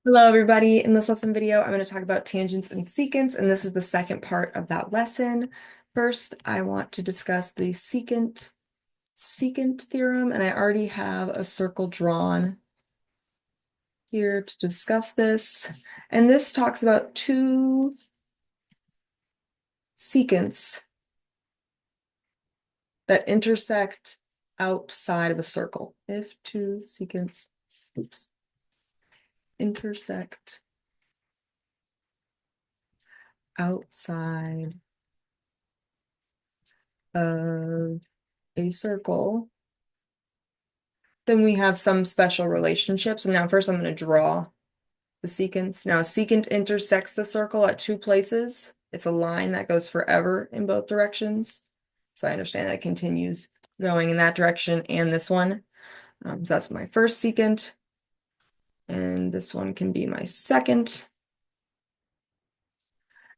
Hello, everybody. In this lesson video, I'm going to talk about tangents and secants, and this is the second part of that lesson. First, I want to discuss the secant theorem, and I already have a circle drawn here to discuss this. And this talks about two secants that intersect outside of a circle. If two secants, intersect outside of a circle, then we have some special relationships. And now first I'm going to draw the secants. Now a secant intersects the circle at two places. It's a line that goes forever in both directions. So I understand that it continues going in that direction and this one. So that's my first secant. And this one can be my second.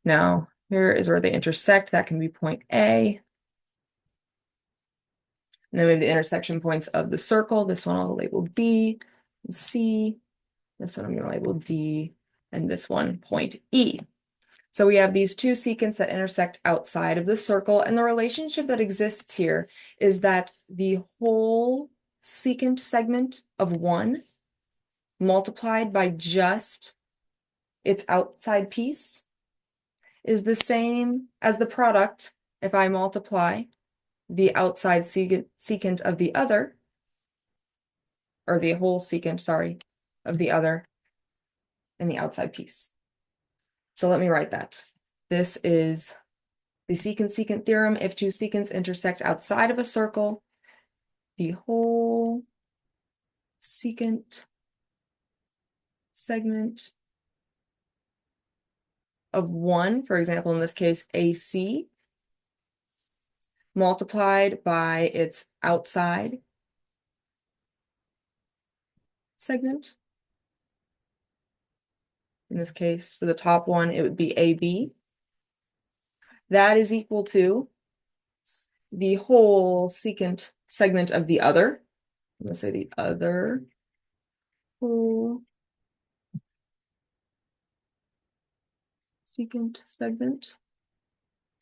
Now here is where they intersect. That can be point A. And then we have the intersection points of the circle. This one I'll label B and C. This one I'm going to label D, and this one point E. So we have these two secants that intersect outside of the circle, and the relationship that exists here is that the whole secant segment of 1 multiplied by just its outside piece is the same as the product if I multiply the outside secant of the other, or the whole secant, sorry, of the other and the outside piece. So let me write that. This is the secant theorem. If two secants intersect outside of a circle, the whole secant segment of 1, for example, in this case, AC, multiplied by its outside segment. In this case, for the top one, it would be AB. That is equal to the whole secant segment of the other. I'm going to say the other whole secant segment.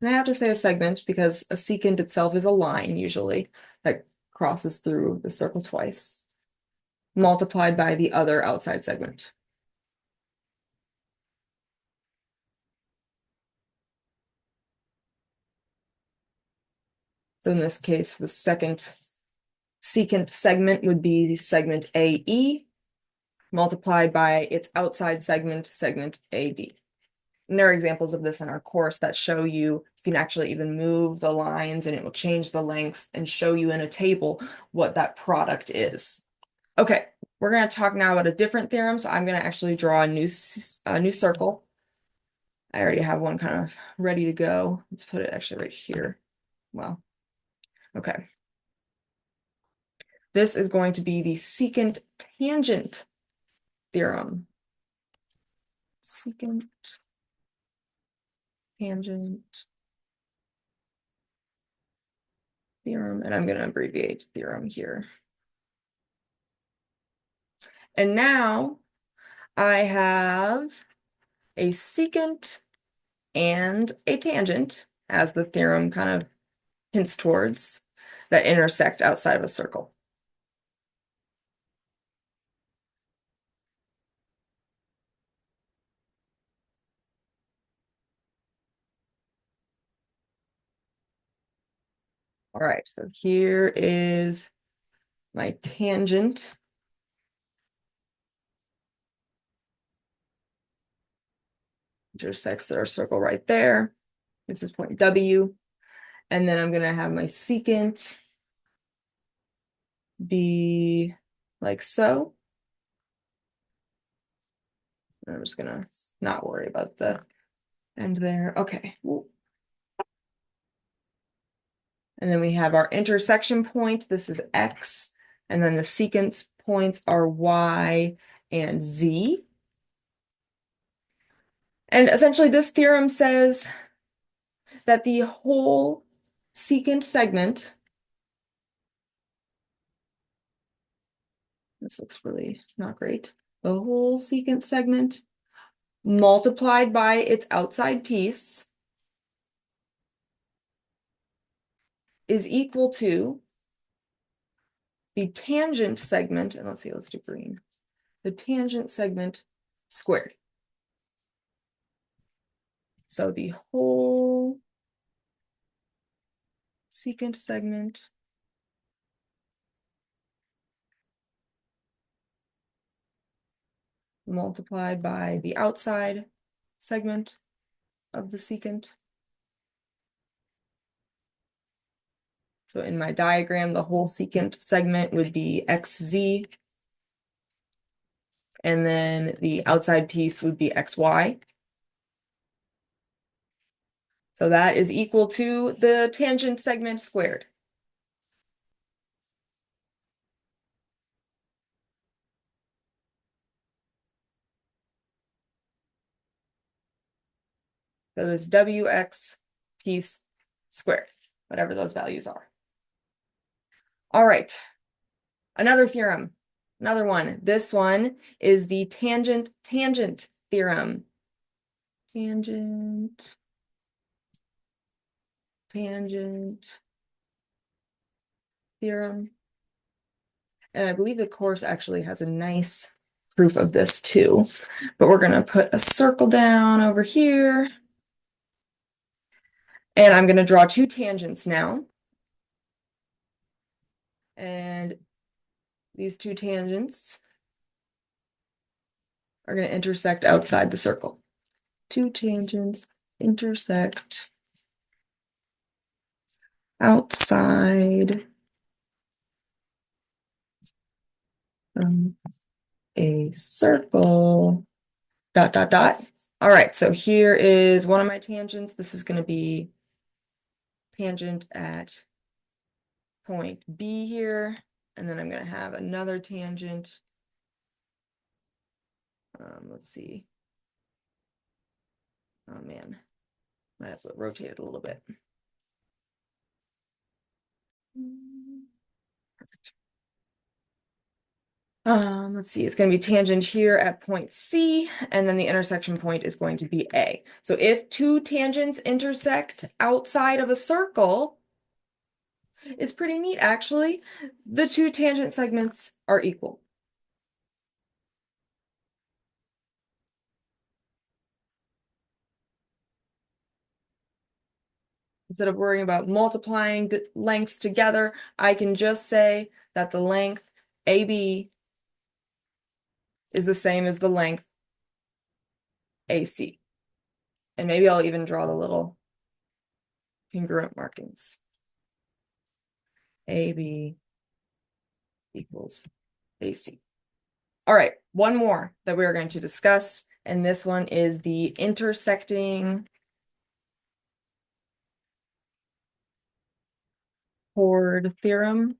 And I have to say a segment because a secant itself is a line usually that crosses through the circle twice, multiplied by the other outside segment. So in this case, the second secant segment would be the segment AE multiplied by its outside segment, segment AD. And there are examples of this in our course that show you can actually even move the lines and it will change the length and show you in a table what that product is. Okay, we're going to talk now about a different theorem. So I'm going to actually draw a new circle. I already have one kind of ready to go. Let's put it actually right here. Well, okay. This is going to be the secant tangent theorem. Secant tangent theorem, and I'm going to abbreviate theorem here. And now I have a secant and a tangent, as the theorem kind of hints towards, that intersect outside of a circle. All right, so here is my tangent. Intersects our circle right there. This is point W. And then I'm going to have my secant be like so. I'm just going to not worry about the end there. Okay. And then we have our intersection point. This is X. And then the secant points are Y and Z. And essentially this theorem says that the whole secant segment, this looks really not great. the whole secant segment multiplied by its outside piece is equal to the tangent segment, and let's do green, the tangent segment squared. So the whole secant segment multiplied by the outside segment of the secant. So in my diagram, the whole secant segment would be xz, and then the outside piece would be xy. So that is equal to the tangent segment squared. So this wx piece squared, whatever those values are. All right, another theorem, another one. This one is the tangent theorem. Tangent theorem. And I believe the course actually has a nice proof of this too, but we're gonna put a circle down over here. And I'm gonna draw two tangents now. And these two tangents are gonna intersect outside the circle. Two tangents intersect outside a circle, dot, dot, dot. All right, so here is one of my tangents. This is going to be tangent at point B here, and then I'm going to have another tangent. Let's see. Oh man, might have to rotate it a little bit. Let's see, it's going to be tangent here at point C, and then the intersection point is going to be A. So if two tangents intersect outside of a circle, it's pretty neat, actually. The two tangent segments are equal. Instead of worrying about multiplying the lengths together, I can just say that the length AB is the same as the length AC. And maybe I'll even draw the little congruent markings. AB equals AC. All right, one more that we're going to discuss, and this one is the intersecting chord theorem.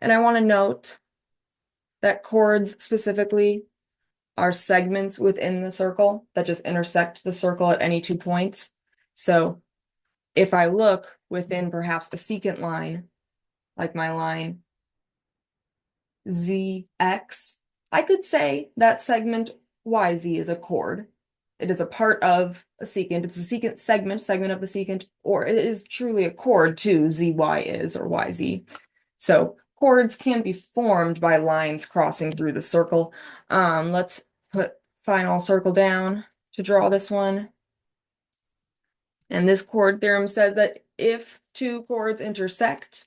And I want to note that chords specifically are segments within the circle that just intersect the circle at any 2 points. So if I look within perhaps a secant line, like my line ZX, I could say that segment YZ is a chord. It is a part of a secant. It's a secant segment of the secant, or it is truly a chord too, ZY is, or YZ. So chords can be formed by lines crossing through the circle. Let's put final circle down to draw this one. And this chord theorem says that if two chords intersect,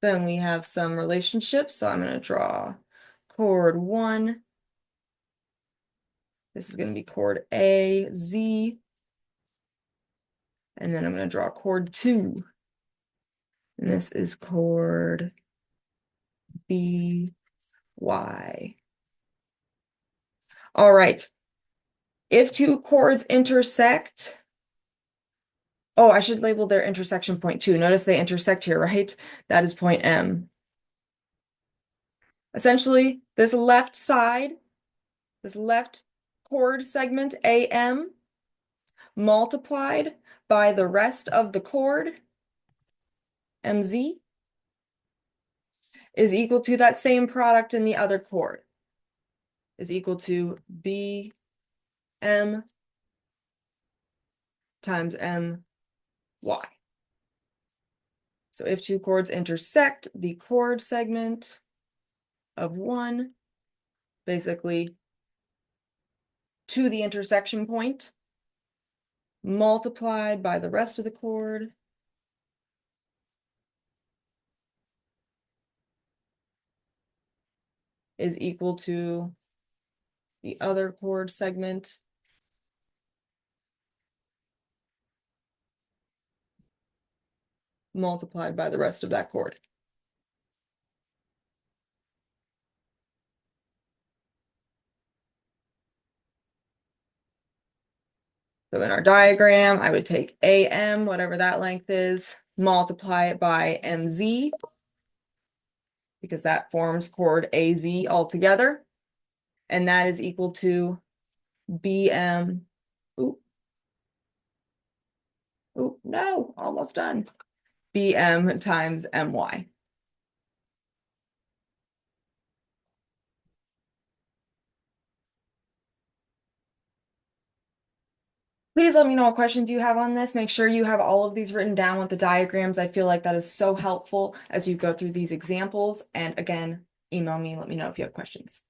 then we have some relationship. So I'm going to draw chord 1. This is going to be chord A, Z. And then I'm going to draw chord 2. And this is chord B, Y. All right. If two chords intersect, oh, I should label their intersection point too. Notice they intersect here, right? That is point M. Essentially, this left side, this left chord segment AM multiplied by the rest of the chord MZ is equal to that same product in the other chord, is equal to BM times MY. So if two chords intersect, the chord segment of one, basically to the intersection point, multiplied by the rest of the chord, is equal to the other chord segment multiplied by the rest of that chord. So in our diagram, I would take AM, whatever that length is, multiply it by MZ, because that forms chord AZ altogether. And that is equal to BM, ooh, no, almost done. BM times MY. Please let me know what questions you have on this. Make sure you have all of these written down with the diagrams. I feel like that is so helpful as you go through these examples. And again, email me, let me know if you have questions.